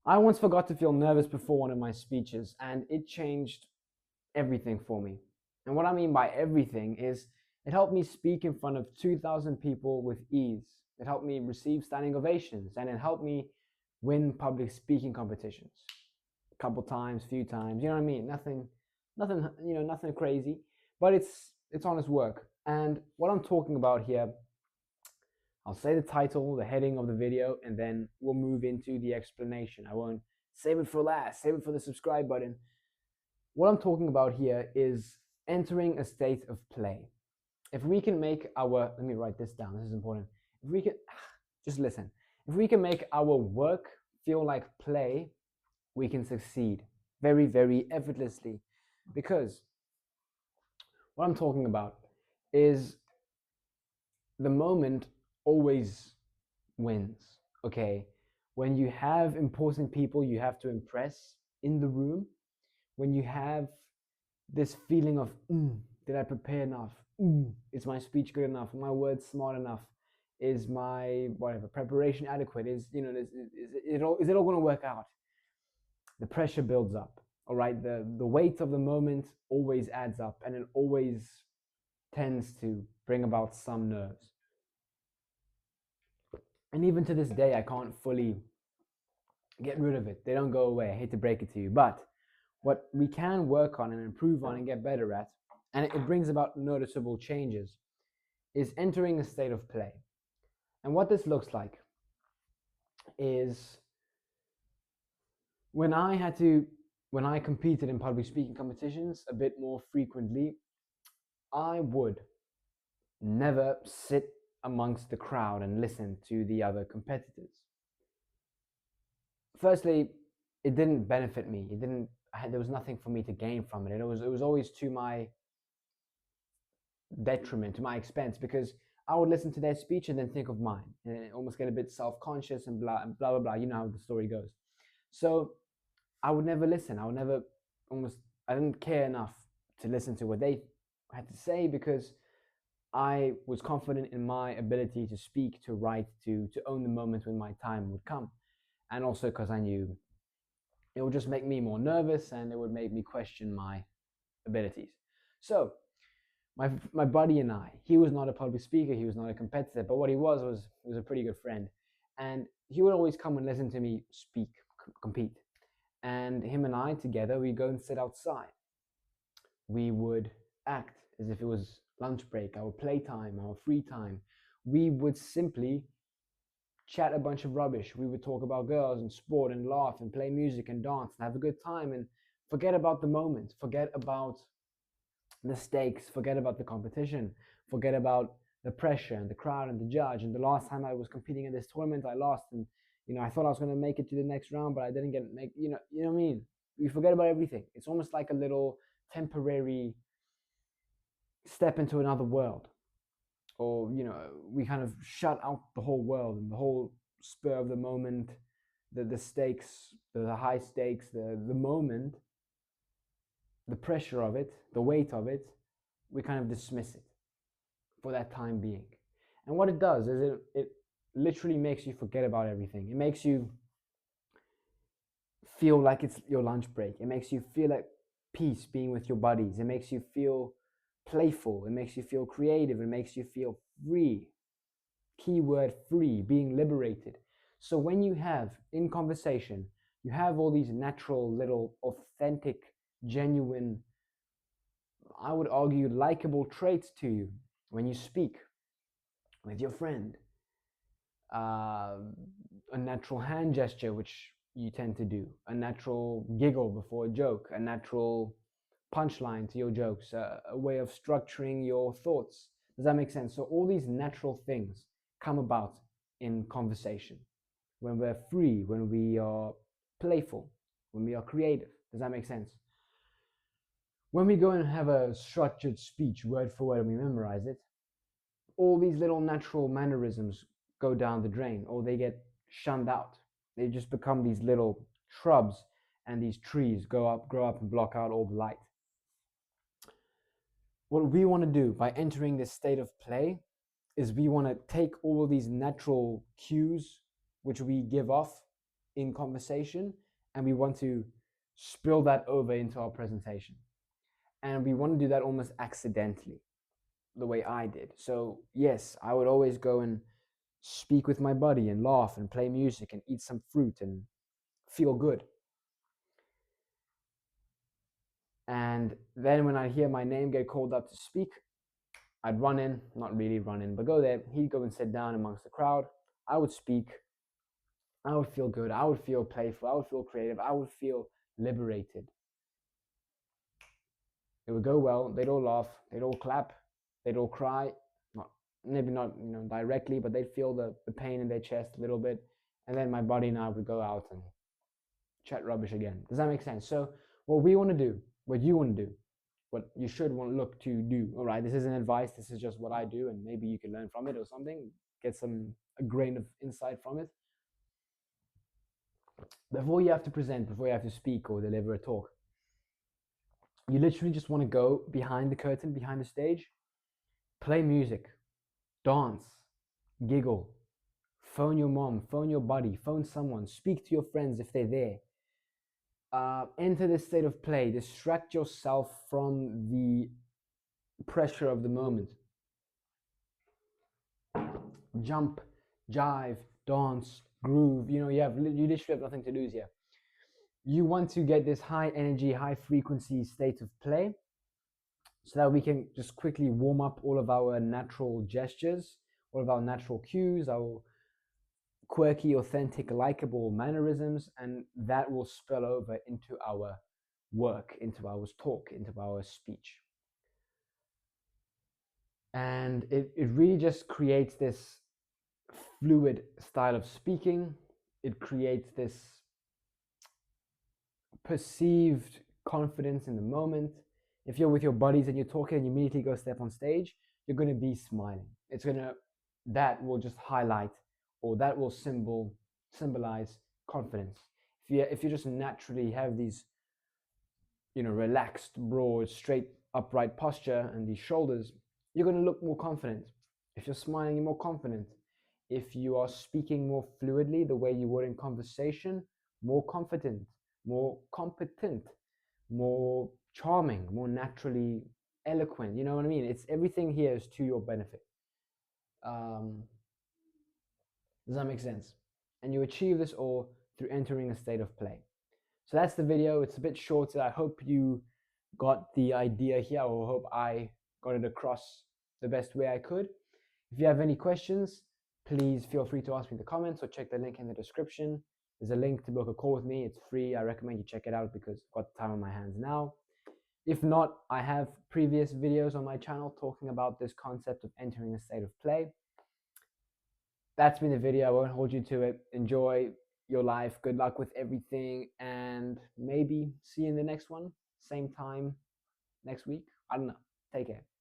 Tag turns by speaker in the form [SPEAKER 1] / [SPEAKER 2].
[SPEAKER 1] I once forgot to feel nervous before one of my speeches, and it changed everything for me. And what I mean by everything is it helped me speak in front of 2,000 people with ease. It helped me receive standing ovations, and it helped me win public speaking competitions. A couple times, few times, you know what I mean? Nothing, nothing crazy, but it's honest work. And what I'm talking about here, I'll say the title, the heading of the video, and then we'll move into the explanation. I won't save it for last, save it for the subscribe button. What I'm talking about here is entering a state of play. If we can make our, let me write this down, this is important. If we can, just listen. If we can make our work feel like play, we can succeed very, very effortlessly. Because what I'm talking about is the moment always wins, okay? When you have important people you have to impress in the room, when you have this feeling of, did I prepare enough? Is my speech good enough? Are my words smart enough? Is my whatever preparation adequate? Is it all going to work out? The pressure builds up. All right, the weight of the moment always adds up, and it always tends to bring about some nerves. And even to this day, I can't fully get rid of it. They don't go away. I hate to break it to you, but what we can work on and improve on and get better at, and it brings about noticeable changes, is entering a state of play. And what this looks like is when I competed in public speaking competitions a bit more frequently, I would never sit amongst the crowd and listen to the other competitors. Firstly, it didn't benefit me. There was nothing for me to gain from it. It was always to my detriment, to my expense, because I would listen to their speech and then think of mine and almost get a bit self-conscious and blah, blah, blah. You know how the story goes. So I would never listen. I didn't care enough to listen to what they had to say because I was confident in my ability to speak, to write, to own the moment when my time would come. And also because I knew it would just make me more nervous and it would make me question my abilities. So my buddy and I, he was not a public speaker, he was not a competitor, but what he was a pretty good friend. And he would always come and listen to me speak, compete. And him and I together, we go and sit outside. We would act as if it was lunch break, our playtime, our free time. We would simply chat a bunch of rubbish. We would talk about girls and sport and laugh and play music and dance and have a good time and forget about the moment, forget about the stakes, forget about the competition, forget about the pressure and the crowd and the judge. And the last time I was competing in this tournament, I lost, and I thought I was going to make it to the next round, but I didn't get make. You know what I mean. We forget about everything. It's almost like a little temporary step into another world, or we kind of shut out the whole world and the whole spur of the moment, the stakes, the high stakes, the moment, the pressure of it, the weight of it. We kind of dismiss it for that time being. And what it does is it literally makes you forget about everything. It makes you feel like it's your lunch break. It makes you feel at peace being with your buddies. It makes you feel playful. It makes you feel creative. It makes you feel free. Keyword free, being liberated. So when you have in conversation, you have all these natural little authentic, genuine, I would argue, likable traits to you when you speak with your friend. A natural hand gesture, which you tend to do, a natural giggle before a joke, a natural punchline to your jokes, a way of structuring your thoughts. Does that make sense? So all these natural things come about in conversation when we're free, when we are playful, when we are creative. Does that make sense? When we go and have a structured speech, word for word, and we memorize it, all these little natural mannerisms go down the drain or they get shunned out. They just become these little shrubs, and these trees grow up and block out all the light. What we want to do by entering this state of play is we want to take all these natural cues which we give off in conversation, and we want to spill that over into our presentation. And we want to do that almost accidentally, the way I did. So, yes, I would always go and speak with my buddy and laugh and play music and eat some fruit and feel good. And then when I hear my name get called up to speak, I'd run in, not really run in, but go there. He'd go and sit down amongst the crowd. I would speak. I would feel good. I would feel playful. I would feel creative. I would feel liberated. It would go well. They'd all laugh. They'd all clap. They'd all cry. Not maybe not directly, but they'd feel the pain in their chest a little bit. And then my buddy and I would go out and chat rubbish again. Does that make sense? So what we want to do, what you want to do, what you should want to look to do. All right, this isn't advice. This is just what I do, and maybe you can learn from it or something. Get a grain of insight from it. Before you have to present, before you have to speak or deliver a talk, you literally just want to go behind the curtain, behind the stage, play music, dance, giggle, phone your mom, phone your buddy, phone someone, speak to your friends if they're there. Enter this state of play, distract yourself from the pressure of the moment. Jump, jive, dance, groove. You literally have nothing to lose here. You want to get this high energy, high frequency state of play so that we can just quickly warm up all of our natural gestures, all of our natural cues, our quirky, authentic, likable mannerisms, and that will spill over into our work, into our talk, into our speech. And it really just creates this fluid style of speaking. It creates this perceived confidence in the moment. If you're with your buddies and you're talking and you immediately go step on stage, you're going to be smiling. That will just highlight, or that will symbolize confidence. If you just naturally have these, relaxed, broad, straight, upright posture and these shoulders, you're going to look more confident. If you're smiling, you're more confident. If you are speaking more fluidly, the way you would in conversation, more confident, more competent, more charming, more naturally eloquent. You know what I mean? It's everything here is to your benefit. Does that make sense? And you achieve this all through entering a state of play. So that's the video. It's a bit shorter. I hope you got the idea here, or hope I got it across the best way I could. If you have any questions, please feel free to ask me in the comments or check the link in the description. There's a link to book a call with me. It's free. I recommend you check it out because I've got time on my hands now. If not, I have previous videos on my channel talking about this concept of entering a state of play. That's been the video. I won't hold you to it. Enjoy your life. Good luck with everything. And maybe see you in the next one. Same time next week. I don't know. Take care.